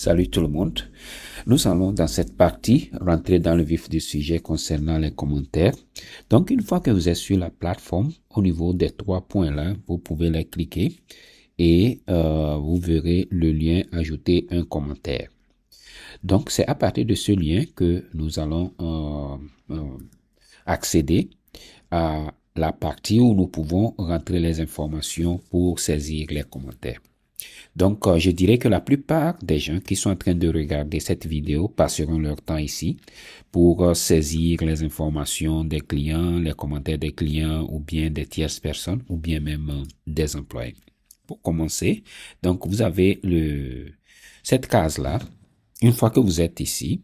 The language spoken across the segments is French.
Salut tout le monde. Nous allons dans cette partie rentrer dans le vif du sujet concernant les commentaires. Donc une fois que vous êtes sur la plateforme, au niveau des 3 points là, vous pouvez les cliquer et vous verrez le lien ajouter un commentaire. Donc c'est à partir de ce lien que nous allons accéder à la partie où nous pouvons rentrer les informations pour saisir les commentaires. Donc, je dirais que la plupart des gens qui sont en train de regarder cette vidéo passeront leur temps ici pour saisir les informations des clients, les commentaires des clients ou bien des tierces personnes ou bien même des employés. Pour commencer, donc vous avez cette case-là. Une fois que vous êtes ici,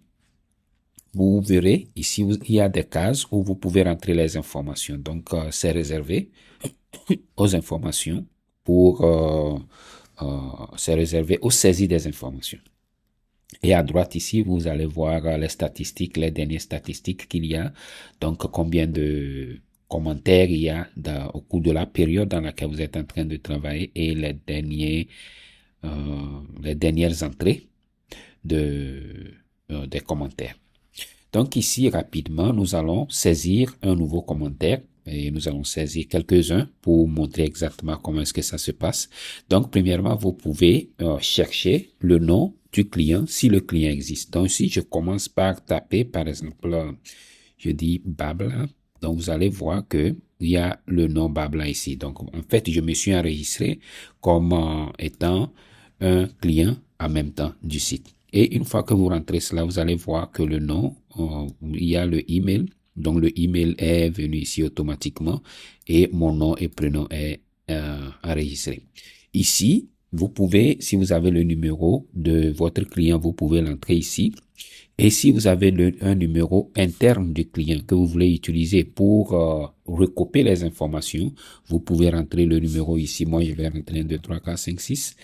vous verrez ici, il y a des cases où vous pouvez rentrer les informations. Donc, c'est réservé aux informations c'est réservé aux saisies des informations. Et à droite ici, vous allez voir les statistiques, les dernières statistiques qu'il y a. Donc, combien de commentaires il y a au cours de la période dans laquelle vous êtes en train de travailler et les dernières entrées des commentaires. Donc ici, rapidement, nous allons saisir un nouveau commentaire et nous allons saisir quelques-uns pour montrer exactement comment est-ce que ça se passe. Donc, premièrement, vous pouvez chercher le nom du client si le client existe. Donc, si je commence par taper, par exemple, je dis Babla. Donc, vous allez voir que il y a le nom Babla ici. Donc, en fait, je me suis enregistré comme étant un client en même temps du site. Et une fois que vous rentrez cela, vous allez voir que le nom, il y a le email. Donc, le email est venu ici automatiquement et mon nom et prénom est enregistré. Ici, vous pouvez, si vous avez le numéro de votre client, vous pouvez l'entrer ici. Et si vous avez un numéro interne du client que vous voulez utiliser pour recopier les informations, vous pouvez rentrer le numéro ici. Moi, je vais rentrer 1, 2, 3, 4, 5, 6.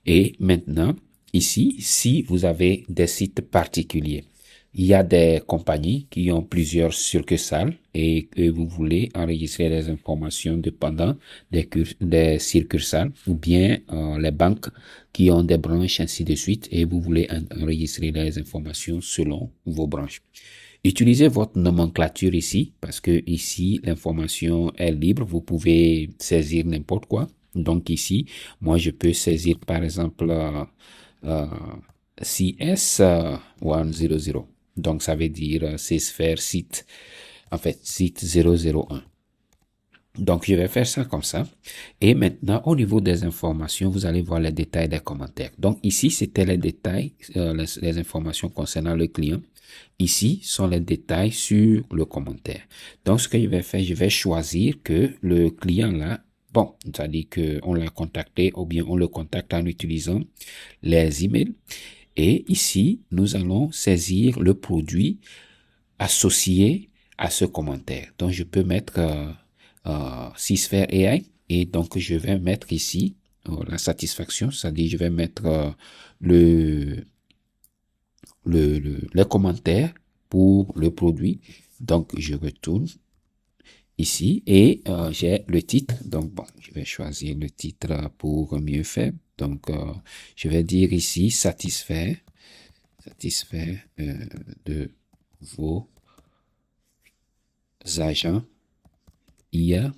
Et maintenant, ici, si vous avez des sites particuliers, il y a des compagnies qui ont plusieurs succursales et que vous voulez enregistrer les informations dépendant des succursales ou bien les banques qui ont des branches ainsi de suite et vous voulez enregistrer les informations selon vos branches. Utilisez votre nomenclature ici parce que ici, l'information est libre. Vous pouvez saisir n'importe quoi. Donc ici, moi, je peux saisir par exemple CS 100. Donc, ça veut dire CSphere site, en fait, site 001. Donc, je vais faire ça comme ça. Et maintenant, au niveau des informations, vous allez voir les détails des commentaires. Donc, ici, c'était les détails, les informations concernant le client. Ici sont les détails sur le commentaire. Donc, ce que je vais faire, je vais choisir que le client là, bon, c'est-à-dire qu'on l'a contacté ou bien on le contacte en utilisant les emails. Et ici, nous allons saisir le produit associé à ce commentaire. Donc, je peux mettre CSphere AI et donc je vais mettre ici la satisfaction, c'est-à-dire je vais mettre les commentaires pour le produit. Donc, je retourne ici et j'ai le titre. Donc, bon, je vais choisir le titre pour mieux faire. Donc, je vais dire ici satisfait de vos agents hier.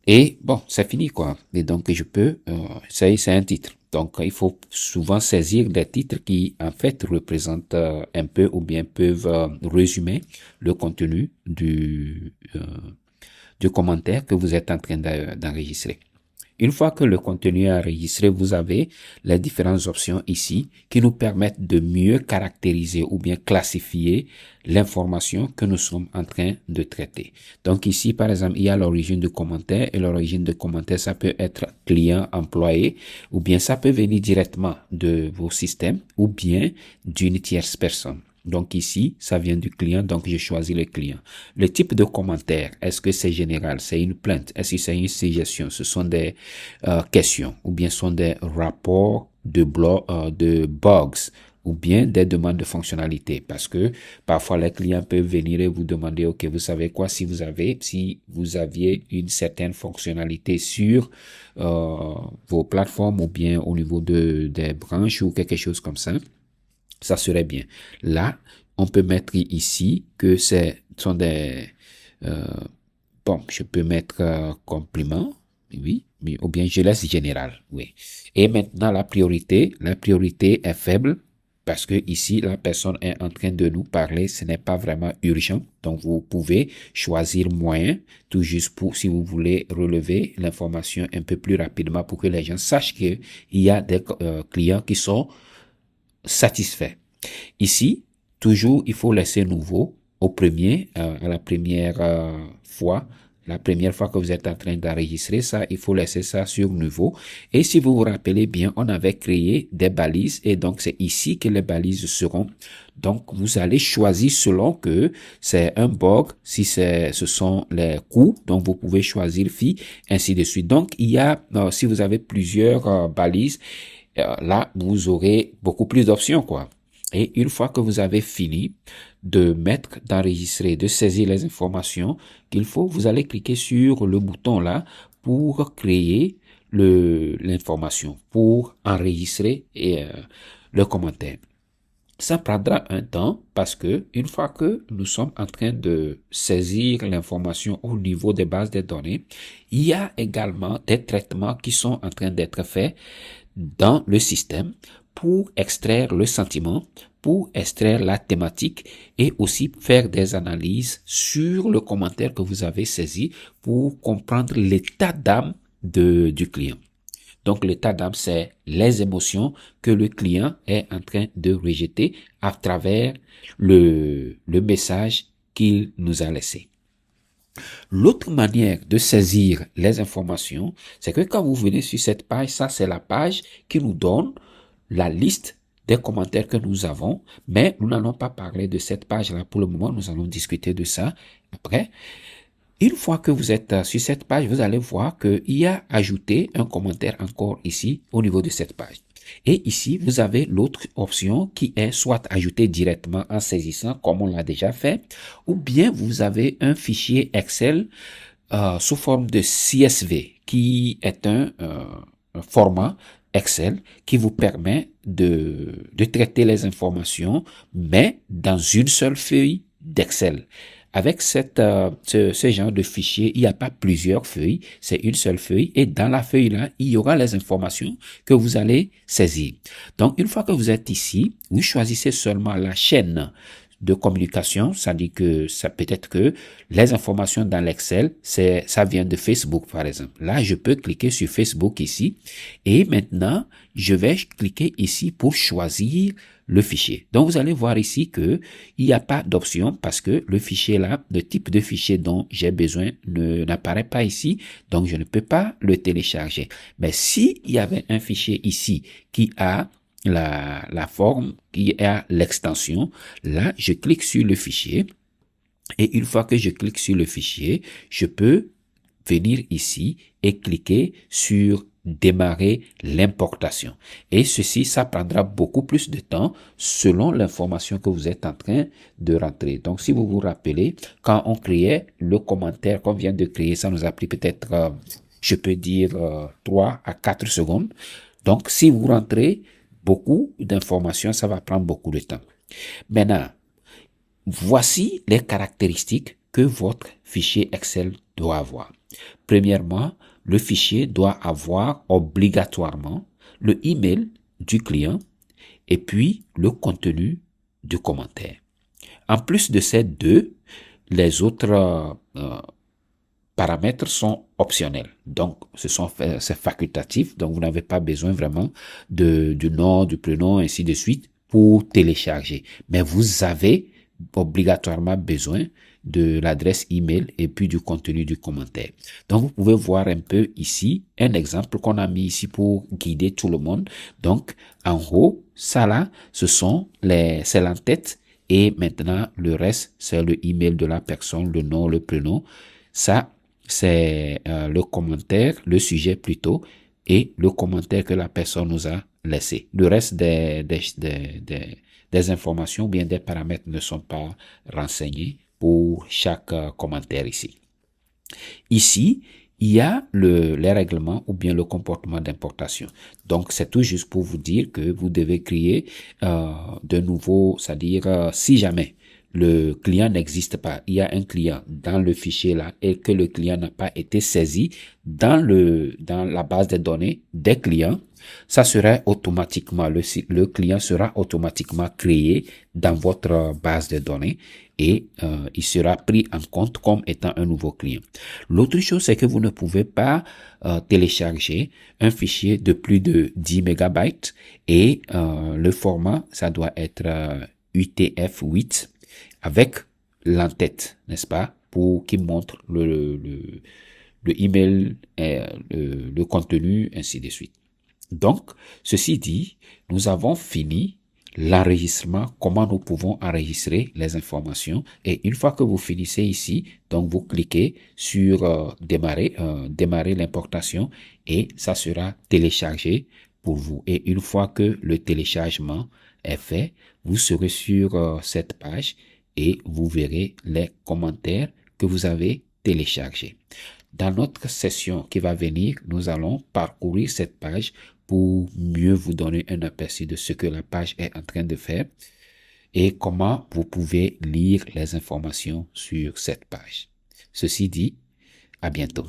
Et bon, c'est fini quoi. Et donc, je peux, c'est un titre. Donc, il faut souvent saisir des titres qui, en fait, représentent un peu ou bien peuvent résumer le contenu du commentaire que vous êtes en train d'enregistrer. Une fois que le contenu est enregistré, vous avez les différentes options ici qui nous permettent de mieux caractériser ou bien classifier l'information que nous sommes en train de traiter. Donc ici, par exemple, il y a l'origine de commentaire et l'origine de commentaire, ça peut être client, employé ou bien ça peut venir directement de vos systèmes ou bien d'une tierce personne. Donc ici, ça vient du client, donc je choisis le client. Le type de commentaire, est-ce que c'est général, c'est une plainte, est-ce que c'est une suggestion, ce sont des questions ou bien ce sont des rapports de bugs ou bien des demandes de fonctionnalités, parce que parfois les clients peuvent venir et vous demander, OK, vous savez quoi, si vous aviez une certaine fonctionnalité sur vos plateformes ou bien au niveau des branches ou quelque chose comme ça serait bien. Là, on peut mettre ici que sont des euh, bon, je peux mettre complément, oui, ou bien je laisse général, oui. Et maintenant, la priorité est faible parce que ici, la personne est en train de nous parler, ce n'est pas vraiment urgent. Donc, vous pouvez choisir moyen, tout juste pour, si vous voulez relever l'information un peu plus rapidement pour que les gens sachent qu'il y a des clients qui sont satisfaits. Ici, toujours, il faut laisser nouveau à la première fois. La première fois que vous êtes en train d'enregistrer ça, il faut laisser ça sur nouveau. Et si vous vous rappelez bien, on avait créé des balises et donc c'est ici que les balises seront. Donc, vous allez choisir selon que c'est un bug, si ce sont les coûts, donc vous pouvez choisir fi, ainsi de suite. Donc, il y a, si vous avez plusieurs balises, là, vous aurez beaucoup plus d'options, quoi. Et une fois que vous avez fini d'enregistrer, de saisir les informations qu'il faut, vous allez cliquer sur le bouton là pour créer l'information, pour enregistrer le commentaire. Ça prendra un temps parce que une fois que nous sommes en train de saisir l'information au niveau des bases de données, il y a également des traitements qui sont en train d'être faits dans le système pour extraire le sentiment, pour extraire la thématique et aussi faire des analyses sur le commentaire que vous avez saisi pour comprendre l'état d'âme du client. Donc, l'état d'âme, c'est les émotions que le client est en train de rejeter à travers le message qu'il nous a laissé. L'autre manière de saisir les informations, c'est que quand vous venez sur cette page, ça c'est la page qui nous donne la liste des commentaires que nous avons, mais nous n'allons pas parler de cette page-là pour le moment, nous allons discuter de ça après. Une fois que vous êtes sur cette page, vous allez voir qu'il y a ajouté un commentaire encore ici au niveau de cette page. Et ici, vous avez l'autre option qui est soit ajouter directement en saisissant comme on l'a déjà fait, ou bien vous avez un fichier Excel sous forme de CSV qui est un format Excel qui vous permet de traiter les informations, mais dans une seule feuille d'Excel. Avec ce genre de fichier, il n'y a pas plusieurs feuilles, c'est une seule feuille et dans la feuille-là, il y aura les informations que vous allez saisir. Donc, une fois que vous êtes ici, vous choisissez seulement la chaîne de communication, ça dit que ça peut être que les informations dans l'Excel, ça vient de Facebook par exemple. Là, je peux cliquer sur Facebook ici et maintenant, je vais cliquer ici pour choisir le fichier. Donc, vous allez voir ici que il n'y a pas d'option parce que le fichier là, le type de fichier dont j'ai besoin n'apparaît pas ici. Donc, je ne peux pas le télécharger. Mais si il y avait un fichier ici qui a la forme, qui a l'extension, là, je clique sur le fichier. Et une fois que je clique sur le fichier, je peux venir ici et cliquer sur démarrer l'importation. Et ceci, ça prendra beaucoup plus de temps selon l'information que vous êtes en train de rentrer. Donc, si vous vous rappelez, quand on créait le commentaire qu'on vient de créer, ça nous a pris peut-être, je peux dire, 3 à 4 secondes. Donc, si vous rentrez beaucoup d'informations, ça va prendre beaucoup de temps. Maintenant, voici les caractéristiques que votre fichier Excel doit avoir. Premièrement, le fichier doit avoir obligatoirement le email du client et puis le contenu du commentaire. En plus de ces deux, les autres paramètres sont optionnels. Donc, c'est facultatif. Donc, vous n'avez pas besoin vraiment du nom, du prénom, ainsi de suite pour télécharger. Mais vous avez obligatoirement besoin de l'adresse email et puis du contenu du commentaire. Donc, vous pouvez voir un peu ici un exemple qu'on a mis ici pour guider tout le monde. Donc, en haut, ça là, c'est l'entête et maintenant, le reste, c'est le email de la personne, le nom, le prénom. Ça, c'est le commentaire, le sujet plutôt. et le commentaire que la personne nous a laissé. Le reste des informations ou bien des paramètres ne sont pas renseignés pour chaque commentaire ici. Ici, il y a les règlements ou bien le comportement d'importation. Donc, c'est tout juste pour vous dire que vous devez créer de nouveaux, c'est-à-dire si jamais le client n'existe pas, il y a un client dans le fichier là et que le client n'a pas été saisi dans la base de données des clients, ça serait automatiquement, le client sera automatiquement créé dans votre base de données et il sera pris en compte comme étant un nouveau client. L'autre chose, c'est que vous ne pouvez pas télécharger un fichier de plus de 10 mégabytes et le format, ça doit être UTF-8 avec l'entête, n'est-ce pas, pour qui montre le email, le contenu, ainsi de suite. Donc, ceci dit, nous avons fini l'enregistrement, comment nous pouvons enregistrer les informations. Et une fois que vous finissez ici, donc vous cliquez sur démarrer l'importation et ça sera téléchargé pour vous. Et une fois que le téléchargement est fait, vous serez sur cette page et vous verrez les commentaires que vous avez téléchargés. Dans notre session qui va venir, nous allons parcourir cette page pour mieux vous donner un aperçu de ce que la page est en train de faire et comment vous pouvez lire les informations sur cette page. Ceci dit, à bientôt.